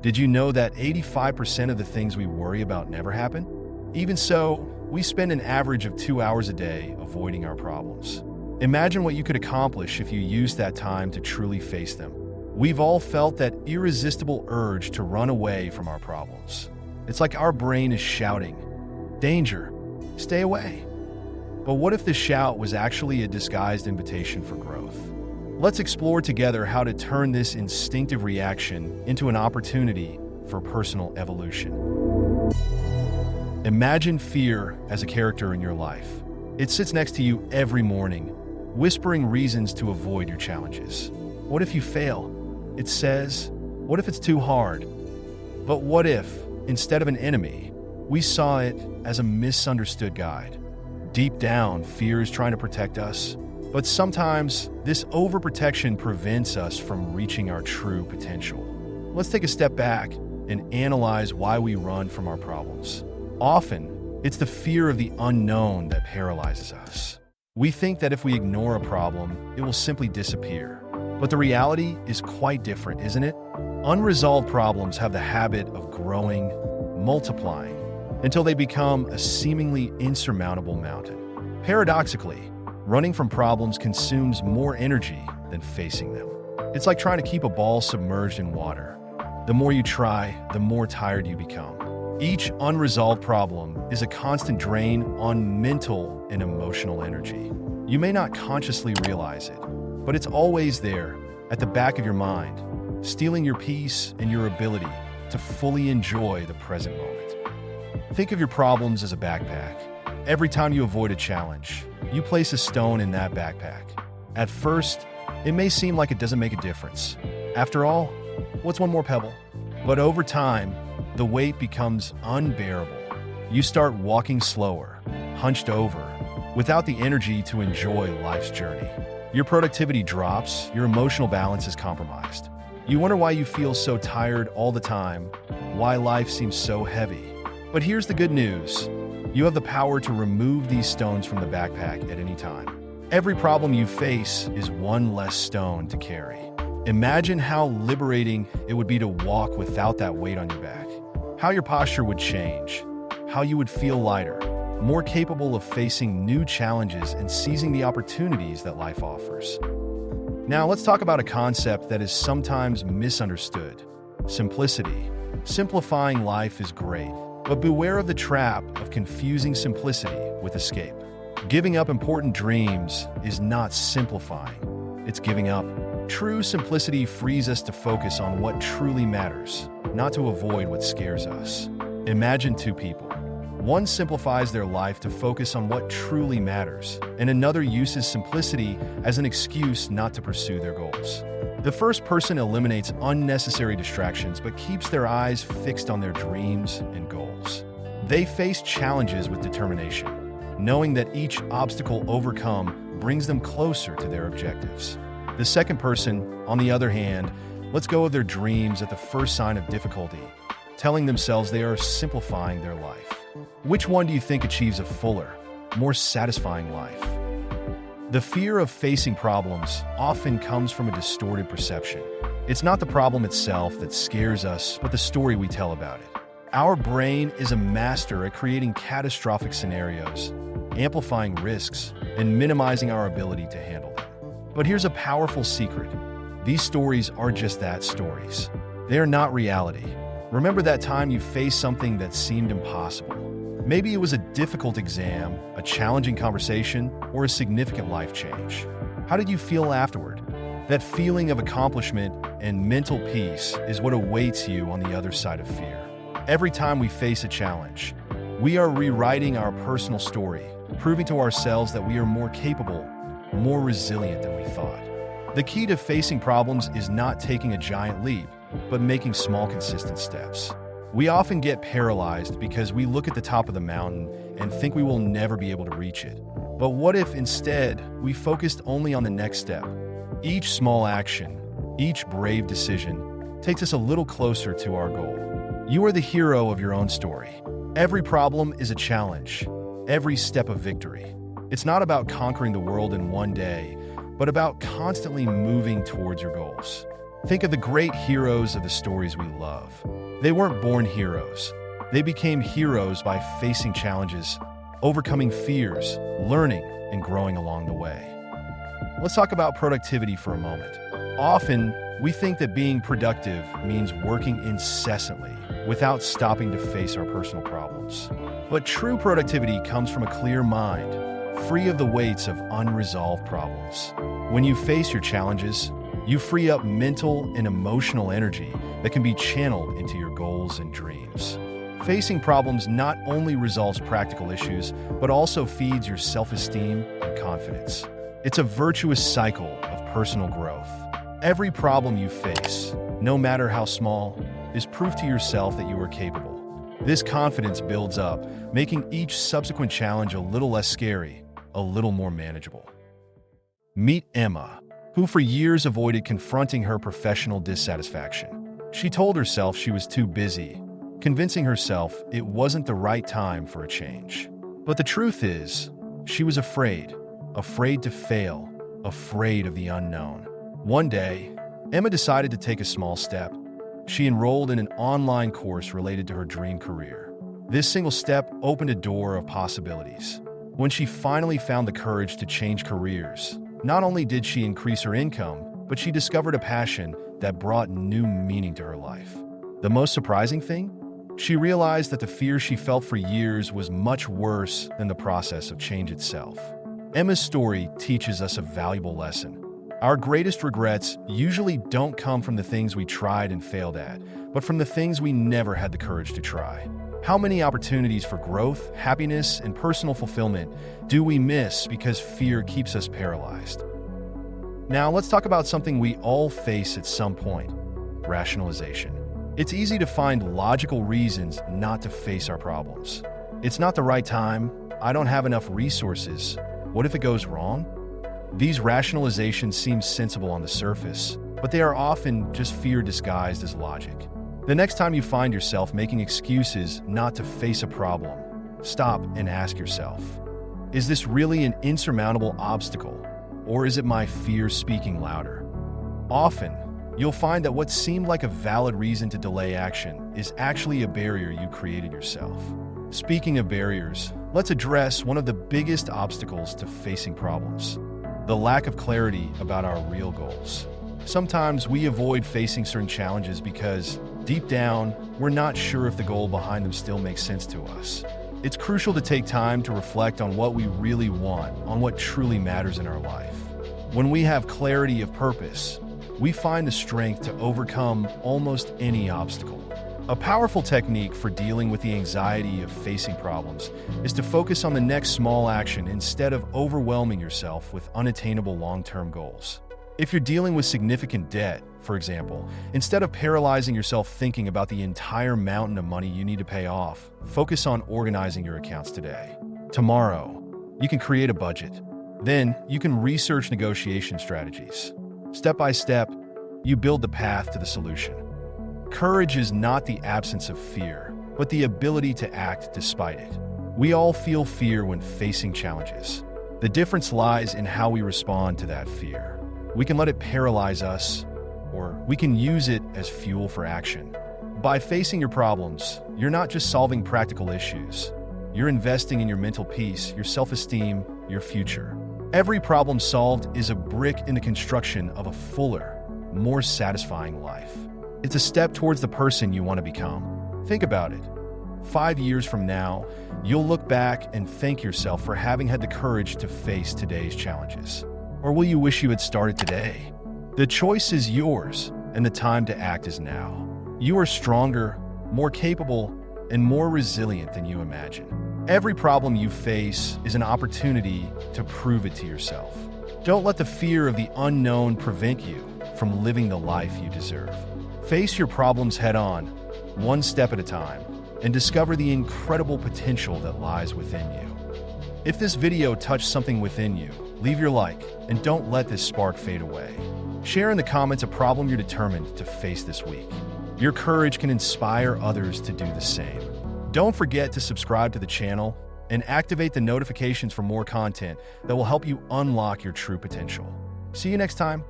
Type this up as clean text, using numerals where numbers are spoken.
Did you know that 85% of the things we worry about never happen? Even so, we spend an average of 2 hours a day avoiding our problems. Imagine what you could accomplish if you used that time to truly face them. We've all felt that irresistible urge to run away from our problems. It's like our brain is shouting, "Danger, stay away." But what if the shout was actually a disguised invitation for growth? Let's explore together how to turn this instinctive reaction into an opportunity for personal evolution. Imagine fear as a character in your life. It sits next to you every morning, whispering reasons to avoid your challenges. What if you fail? It says, what if it's too hard? But what if, instead of an enemy, we saw it as a misunderstood guide? Deep down, fear is trying to protect us, but sometimes this overprotection prevents us from reaching our true potential. Let's take a step back and analyze why we run from our problems. Often, it's the fear of the unknown that paralyzes us. We think that if we ignore a problem, it will simply disappear. But the reality is quite different, isn't it? Unresolved problems have the habit of growing, multiplying, until they become a seemingly insurmountable mountain. Paradoxically, running from problems consumes more energy than facing them. It's like trying to keep a ball submerged in water. The more you try, the more tired you become. Each unresolved problem is a constant drain on mental and emotional energy. You may not consciously realize it, but it's always there, at the back of your mind, stealing your peace and your ability to fully enjoy the present moment. Think of your problems as a backpack. Every time you avoid a challenge, you place a stone in that backpack. At first, it may seem like it doesn't make a difference. After all, what's one more pebble? But over time, the weight becomes unbearable. You start walking slower, hunched over, without the energy to enjoy life's journey. Your productivity drops, your emotional balance is compromised. You wonder why you feel so tired all the time, why life seems so heavy. But here's the good news. You have the power to remove these stones from the backpack at any time. Every problem you face is one less stone to carry. Imagine how liberating it would be to walk without that weight on your back. How your posture would change, how you would feel lighter, more capable of facing new challenges and seizing the opportunities that life offers. Now, let's talk about a concept that is sometimes misunderstood: simplicity. Simplifying life is great, but beware of the trap of confusing simplicity with escape. Giving up important dreams is not simplifying, it's giving up. True simplicity frees us to focus on what truly matters, not to avoid what scares us. Imagine two people. One simplifies their life to focus on what truly matters, and another uses simplicity as an excuse not to pursue their goals. The first person eliminates unnecessary distractions but keeps their eyes fixed on their dreams and goals. They face challenges with determination, knowing that each obstacle overcome brings them closer to their objectives. The second person, on the other hand, lets go of their dreams at the first sign of difficulty, telling themselves they are simplifying their life. Which one do you think achieves a fuller, more satisfying life? The fear of facing problems often comes from a distorted perception. It's not the problem itself that scares us, but the story we tell about it. Our brain is a master at creating catastrophic scenarios, amplifying risks, and minimizing our ability to handle them. But here's a powerful secret. These stories are just that, stories. They are not reality. Remember that time you faced something that seemed impossible. Maybe it was a difficult exam, a challenging conversation, or a significant life change. How did you feel afterward? That feeling of accomplishment and mental peace is what awaits you on the other side of fear. Every time we face a challenge, we are rewriting our personal story, proving to ourselves that we are more capable, more resilient than we thought. The key to facing problems is not taking a giant leap, but making small, consistent steps. We often get paralyzed because we look at the top of the mountain and think we will never be able to reach it. But what if instead we focused only on the next step? Each small action, each brave decision takes us a little closer to our goal. You are the hero of your own story. Every problem is a challenge, every step a victory. It's not about conquering the world in one day, but about constantly moving towards your goals. Think of the great heroes of the stories we love. They weren't born heroes. They became heroes by facing challenges, overcoming fears, learning, and growing along the way. Let's talk about productivity for a moment. Often, we think that being productive means working incessantly without stopping to face our personal problems. But true productivity comes from a clear mind, free of the weights of unresolved problems. When you face your challenges, you free up mental and emotional energy that can be channeled into your goals and dreams. Facing problems not only resolves practical issues, but also feeds your self-esteem and confidence. It's a virtuous cycle of personal growth. Every problem you face, no matter how small, is proof to yourself that you are capable. This confidence builds up, making each subsequent challenge a little less scary, a little more manageable. Meet Emma, who for years avoided confronting her professional dissatisfaction. She told herself she was too busy, convincing herself it wasn't the right time for a change. But the truth is, she was afraid to fail, afraid of the unknown. One day, Emma decided to take a small step. She enrolled in an online course related to her dream career. This single step opened a door of possibilities. When she finally found the courage to change careers, not only did she increase her income, but she discovered a passion that brought new meaning to her life. The most surprising thing? She realized that the fear she felt for years was much worse than the process of change itself. Emma's story teaches us a valuable lesson. Our greatest regrets usually don't come from the things we tried and failed at, but from the things we never had the courage to try. How many opportunities for growth, happiness, and personal fulfillment do we miss because fear keeps us paralyzed? Now, let's talk about something we all face at some point: rationalization. It's easy to find logical reasons not to face our problems. It's not the right time. I don't have enough resources. What if it goes wrong? These rationalizations seem sensible on the surface, but they are often just fear disguised as logic. The next time you find yourself making excuses not to face a problem, stop and ask yourself, is this really an insurmountable obstacle, or is it my fear speaking louder? Often, you'll find that what seemed like a valid reason to delay action is actually a barrier you created yourself. Speaking of barriers, let's address one of the biggest obstacles to facing problems: the lack of clarity about our real goals. Sometimes we avoid facing certain challenges because, deep down, we're not sure if the goal behind them still makes sense to us. It's crucial to take time to reflect on what we really want, on what truly matters in our life. When we have clarity of purpose, we find the strength to overcome almost any obstacle. A powerful technique for dealing with the anxiety of facing problems is to focus on the next small action instead of overwhelming yourself with unattainable long-term goals. If you're dealing with significant debt, for example, instead of paralyzing yourself thinking about the entire mountain of money you need to pay off, focus on organizing your accounts today. Tomorrow, you can create a budget. Then, you can research negotiation strategies. Step by step, you build the path to the solution. Courage is not the absence of fear, but the ability to act despite it. We all feel fear when facing challenges. The difference lies in how we respond to that fear. We can let it paralyze us, or we can use it as fuel for action. By facing your problems, you're not just solving practical issues. You're investing in your mental peace, your self-esteem, your future. Every problem solved is a brick in the construction of a fuller, more satisfying life. It's a step towards the person you want to become. Think about it. 5 years from now, you'll look back and thank yourself for having had the courage to face today's challenges. Or will you wish you had started today? The choice is yours, and the time to act is now. You are stronger, more capable, and more resilient than you imagine. Every problem you face is an opportunity to prove it to yourself. Don't let the fear of the unknown prevent you from living the life you deserve. Face your problems head-on, one step at a time, and discover the incredible potential that lies within you. If this video touched something within you, leave your like, and don't let this spark fade away. Share in the comments a problem you're determined to face this week. Your courage can inspire others to do the same. Don't forget to subscribe to the channel and activate the notifications for more content that will help you unlock your true potential. See you next time.